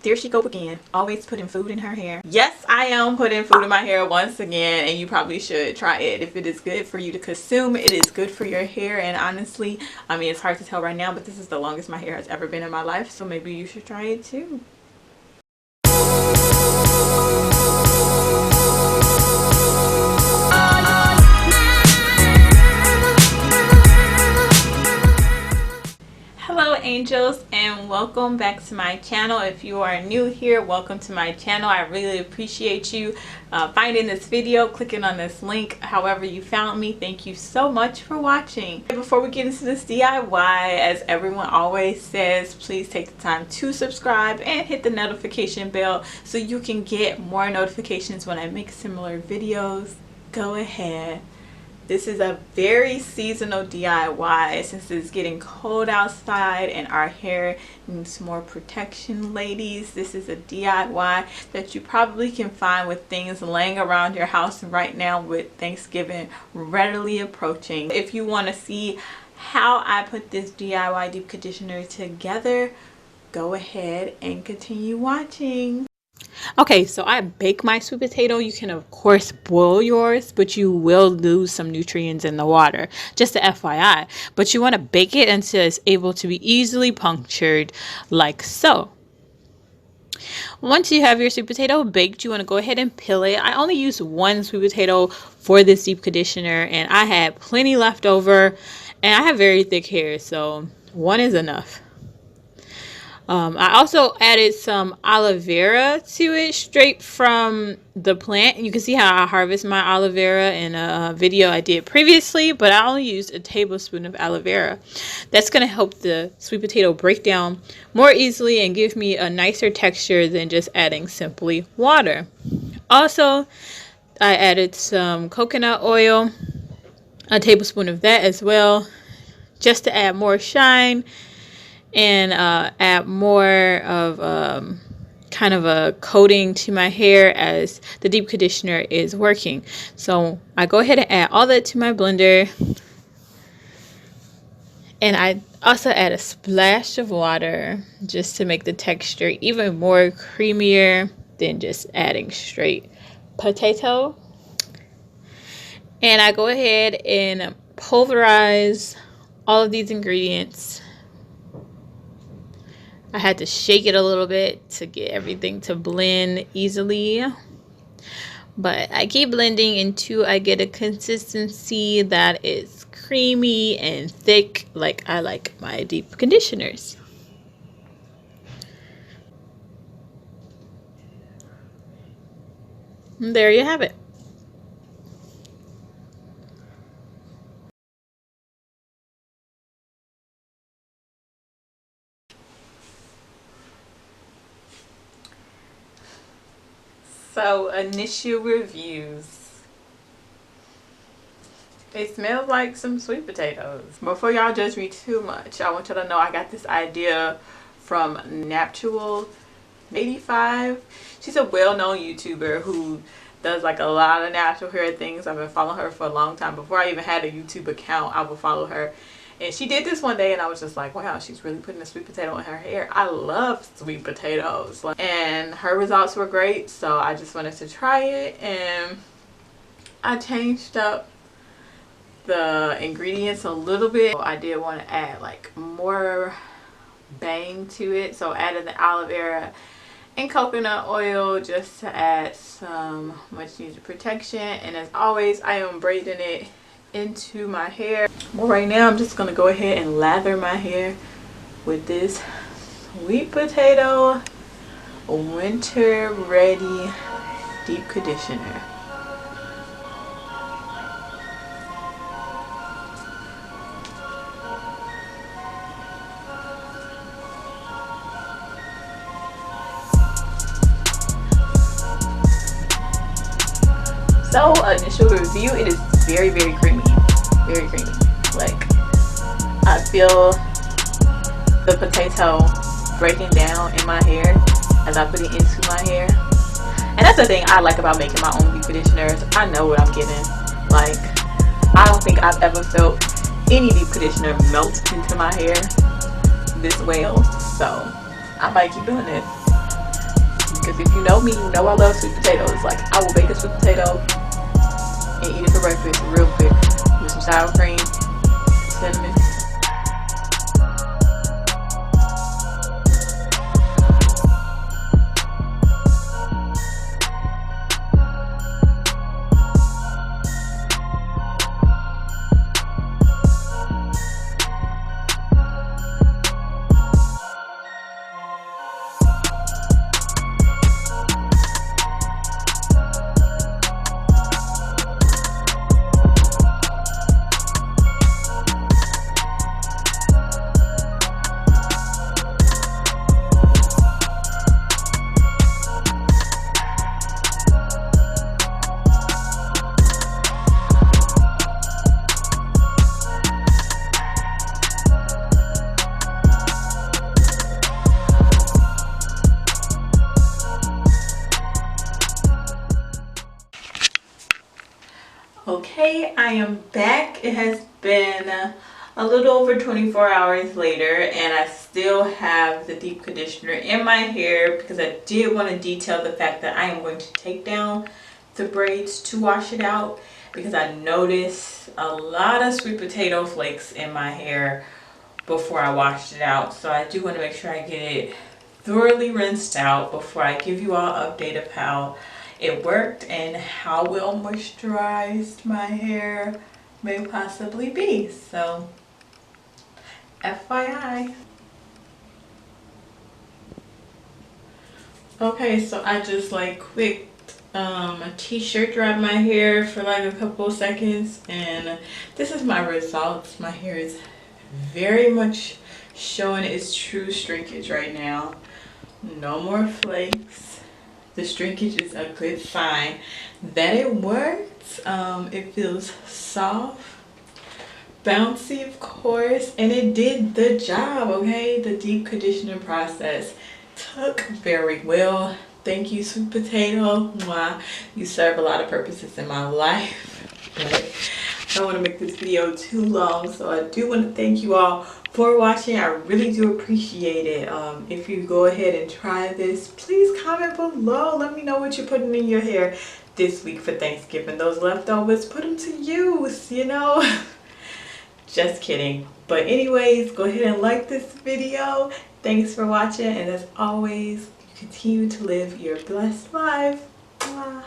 There she go again, always putting food in her hair. Yes, I am putting food in my hair once again, and you probably should try it. If it is good for you to consume, it is good for your hair. And honestly, I mean, it's hard to tell right now, but this is the longest my hair has ever been in my life, so maybe you should try it too. Hello angels, and welcome back to my channel. If you are new here, welcome to my channel. I really appreciate you finding this video, clicking on this link, however you found me. Thank you so much for watching. Before we get into this DIY, as everyone always says, please take the time to subscribe and hit the notification bell so you can get more notifications when I make similar videos. Go ahead. This is a very seasonal DIY since it's getting cold outside and our hair needs more protection, ladies. This is a DIY that you probably can find with things laying around your house right now with Thanksgiving readily approaching. If you want to see how I put this DIY deep conditioner together, go ahead and continue watching. Okay, so I bake my sweet potato. You can of course boil yours, but you will lose some nutrients in the water, just a FYI. But you want to bake it until it's able to be easily punctured like so. Once you have your sweet potato baked, you want to go ahead and peel it. I only used one sweet potato for this deep conditioner, and I had plenty left over, and I have very thick hair, so one is enough. I also added some aloe vera to it straight from the plant. You can see how I harvest my aloe vera in a video I did previously, but I only used a tablespoon of aloe vera. That's going to help the sweet potato break down more easily and give me a nicer texture than just adding simply water. Also, I added some coconut oil, a tablespoon of that as well, just to add more shine and add more of kind of a coating to my hair as the deep conditioner is working. So I go ahead and add all that to my blender, and I also add a splash of water just to make the texture even more creamier than just adding straight potato. And I go ahead and pulverize all of these ingredients. I had to shake it a little bit to get everything to blend easily. But I keep blending until I get a consistency that is creamy and thick like I like my deep conditioners. And there you have it. So, initial reviews. It smells like some sweet potatoes. Before y'all judge me too much, I want y'all to know I got this idea from RaeNatural 85. She's a well-known YouTuber who does like a lot of natural hair things. I've been following her for a long time. Before I even had a YouTube account, I would follow her. And she did this one day, and I was just like, wow, she's really putting a sweet potato in her hair. I love sweet potatoes. And her results were great, so I just wanted to try it. And I changed up the ingredients a little bit. I did want to add like more bang to it, so added the aloe vera and coconut oil just to add some much needed protection. And as always, I am braiding it into my hair. Well, right now I'm just gonna go ahead and lather my hair with this sweet potato winter ready deep conditioner. So, initial review, it is very, very creamy. Very creamy. Like, I feel the potato breaking down in my hair as I put it into my hair. And that's the thing I like about making my own deep conditioners. I know what I'm getting. Like, I don't think I've ever felt any deep conditioner melt into my hair this well. So, I might keep doing this. Because if you know me, you know I love sweet potatoes. Like, I will bake a sweet potato and eat it for breakfast real quick with some sour cream, cinnamon. Okay, I am back. It has been a little over 24 hours later, and I still have the deep conditioner in my hair because I did want to detail the fact that I am going to take down the braids to wash it out, because I noticed a lot of sweet potato flakes in my hair before I washed it out. So I do want to make sure I get it thoroughly rinsed out before I give you all an update of how it worked and how well moisturized my hair may possibly be. So FYI. Okay, so I just like quick a t-shirt dried my hair for like a couple of seconds, and this is my results. My hair is very much showing its true shrinkage right now. No more flakes. The shrinkage is a good sign that it worked. It feels soft, bouncy, of course, and it did the job. Okay, the deep conditioning process took very well. Thank you, sweet potato. Wow, you serve a lot of purposes in my life, but I don't want to make this video too long, so I do want to thank you all for watching. I really do appreciate it. If you go ahead and try this, please comment below. Let me know what you're putting in your hair this week for Thanksgiving. Those leftovers, put them to use, you know. Just kidding. But anyways, go ahead and like this video. Thanks for watching, and as always, continue to live your blessed life. Mwah.